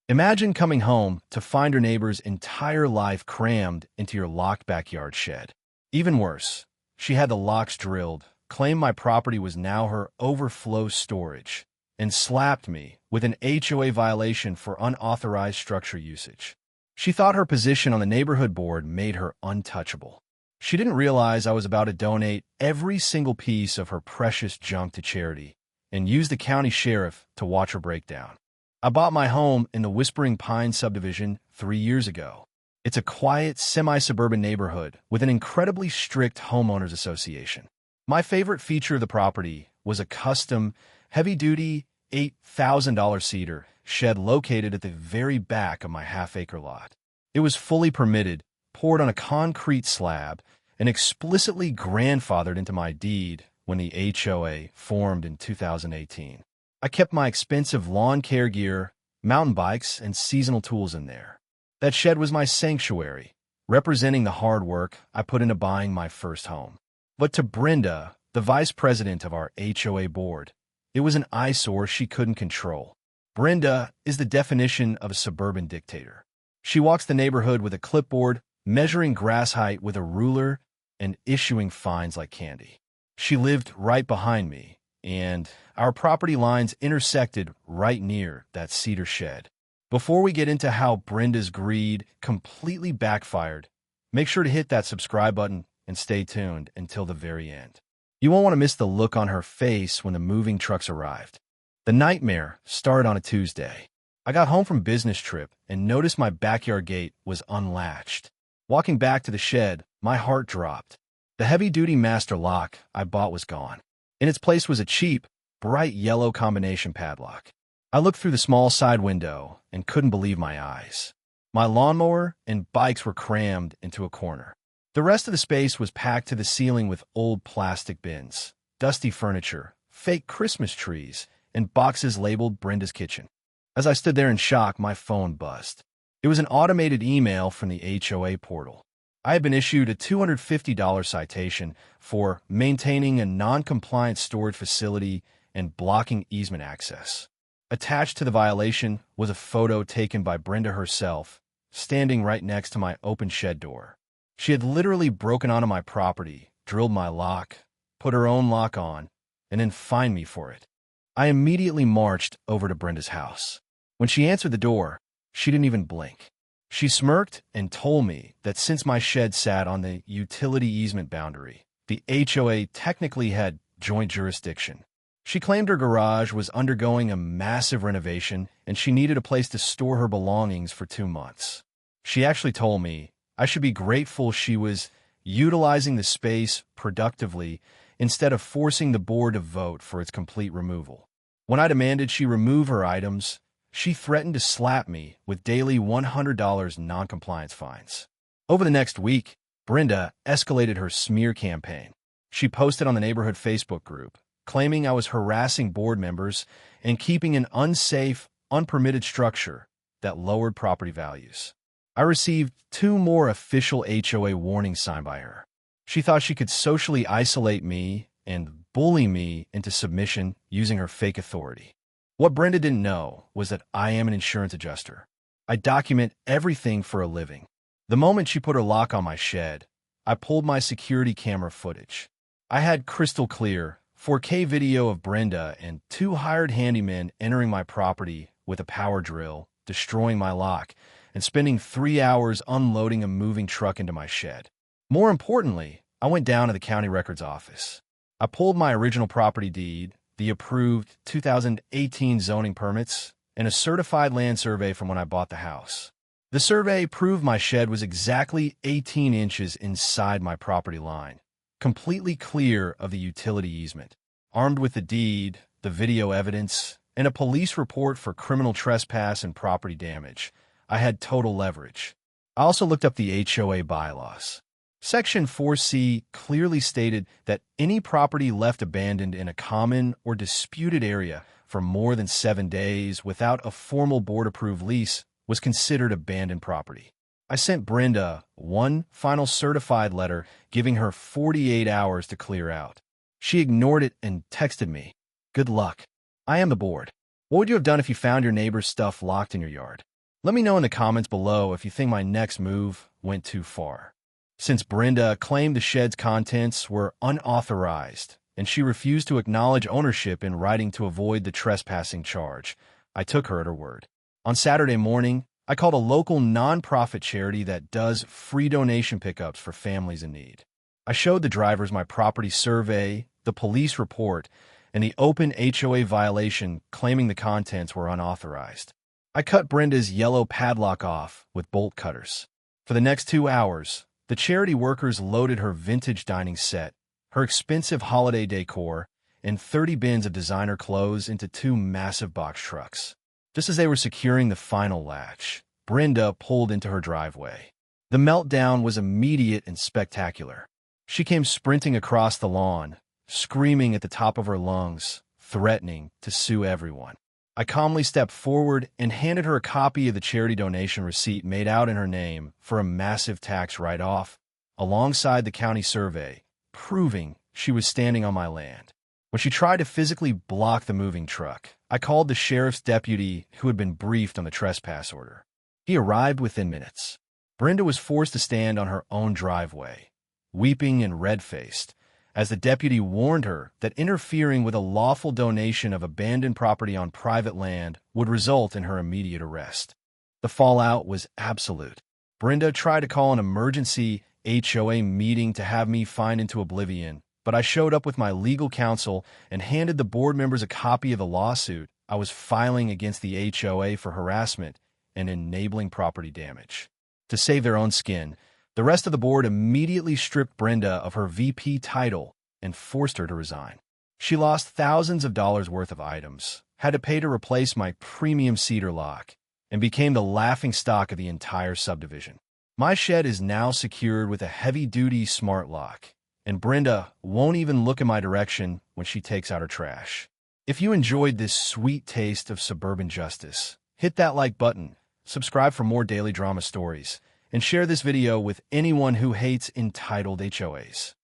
Imagine coming home to find your neighbor's entire life crammed into your locked backyard shed. Even worse, she had the locks drilled, claimed my property was now her overflow storage, and slapped me with an HOA violation for unauthorized structure usage. She thought her position on the neighborhood board made her untouchable. She didn't realize I was about to donate every single piece of her precious junk to charity and use the county sheriff to watch her break down. I bought my home in the Whispering Pines subdivision 3 years ago. It's a quiet, semi-suburban neighborhood with an incredibly strict homeowners association. My favorite feature of the property was a custom, heavy-duty, $8,000 cedar shed located at the very back of my half-acre lot. It was fully permitted, poured on a concrete slab, and explicitly grandfathered into my deed when the HOA formed in 2018. I kept my expensive lawn care gear, mountain bikes, and seasonal tools in there. That shed was my sanctuary, representing the hard work I put into buying my first home. But to Brenda, the vice president of our HOA board, it was an eyesore she couldn't control. Brenda is the definition of a suburban dictator. She walks the neighborhood with a clipboard, measuring grass height with a ruler, and issuing fines like candy. She lived right behind me, and our property lines intersected right near that cedar shed. Before we get into how Brenda's greed completely backfired, make sure to hit that subscribe button and stay tuned until the very end. You won't want to miss the look on her face when the moving trucks arrived. The nightmare started on a Tuesday. I got home from business trip and noticed my backyard gate was unlatched. Walking back to the shed, my heart dropped. The heavy-duty master lock I bought was gone. In its place was a cheap, bright yellow combination padlock. I looked through the small side window and couldn't believe my eyes. My lawnmower and bikes were crammed into a corner. The rest of the space was packed to the ceiling with old plastic bins, dusty furniture, fake Christmas trees, and boxes labeled Brenda's Kitchen. As I stood there in shock, my phone buzzed. It was an automated email from the HOA portal. I had been issued a $250 citation for maintaining a non-compliant storage facility and blocking easement access. Attached to the violation was a photo taken by Brenda herself, standing right next to my open shed door. She had literally broken onto my property, drilled my lock, put her own lock on, and then fined me for it. I immediately marched over to Brenda's house. When she answered the door, she didn't even blink. She smirked and told me that since my shed sat on the utility easement boundary, the HOA technically had joint jurisdiction. She claimed her garage was undergoing a massive renovation and she needed a place to store her belongings for 2 months. She actually told me I should be grateful she was utilizing the space productively instead of forcing the board to vote for its complete removal. When I demanded she remove her items, she threatened to slap me with daily $100 non-compliance fines. Over the next week, Brenda escalated her smear campaign. She posted on the neighborhood Facebook group, claiming I was harassing board members and keeping an unsafe, unpermitted structure that lowered property values. I received 2 more official HOA warnings signed by her. She thought she could socially isolate me and bully me into submission using her fake authority. What Brenda didn't know was that I am an insurance adjuster. I document everything for a living. The moment she put her lock on my shed, I pulled my security camera footage. I had crystal clear 4K video of Brenda and 2 hired handymen entering my property with a power drill, destroying my lock, and spending 3 hours unloading a moving truck into my shed. More importantly, I went down to the county records office. I pulled my original property deed, the approved 2018 zoning permits, and a certified land survey from when I bought the house. The survey proved my shed was exactly 18 inches inside my property line, completely clear of the utility easement. Armed with the deed, the video evidence, and a police report for criminal trespass and property damage, I had total leverage. I also looked up the HOA bylaws. Section 4C clearly stated that any property left abandoned in a common or disputed area for more than 7 days without a formal board-approved lease was considered abandoned property. I sent Brenda one final certified letter giving her 48 hours to clear out. She ignored it and texted me, "Good luck. I am the board. What would you have done if you found your neighbor's stuff locked in your yard?" Let me know in the comments below if you think my next move went too far. Since Brenda claimed the shed's contents were unauthorized and she refused to acknowledge ownership in writing to avoid the trespassing charge, I took her at her word. On Saturday morning, I called a local nonprofit charity that does free donation pickups for families in need. I showed the drivers my property survey, the police report, and the open HOA violation claiming the contents were unauthorized. I cut Brenda's yellow padlock off with bolt cutters. For the next 2 hours, the charity workers loaded her vintage dining set, her expensive holiday decor, and 30 bins of designer clothes into 2 massive box trucks. Just as they were securing the final latch, Brenda pulled into her driveway. The meltdown was immediate and spectacular. She came sprinting across the lawn, screaming at the top of her lungs, threatening to sue everyone. I calmly stepped forward and handed her a copy of the charity donation receipt made out in her name for a massive tax write-off, alongside the county survey, proving she was standing on my land. When she tried to physically block the moving truck, I called the sheriff's deputy who had been briefed on the trespass order. He arrived within minutes. Brenda was forced to stand on her own driveway, weeping and red-faced, as the deputy warned her that interfering with a lawful donation of abandoned property on private land would result in her immediate arrest. The fallout was absolute. Brenda tried to call an emergency HOA meeting to have me fined into oblivion, but I showed up with my legal counsel and handed the board members a copy of the lawsuit I was filing against the HOA for harassment and enabling property damage. To save their own skin, the rest of the board immediately stripped Brenda of her VP title and forced her to resign. She lost thousands of dollars worth of items, had to pay to replace my premium cedar lock, and became the laughingstock of the entire subdivision. My shed is now secured with a heavy-duty smart lock, and Brenda won't even look in my direction when she takes out her trash. If you enjoyed this sweet taste of suburban justice, hit that like button, subscribe for more daily drama stories, and share this video with anyone who hates entitled HOAs.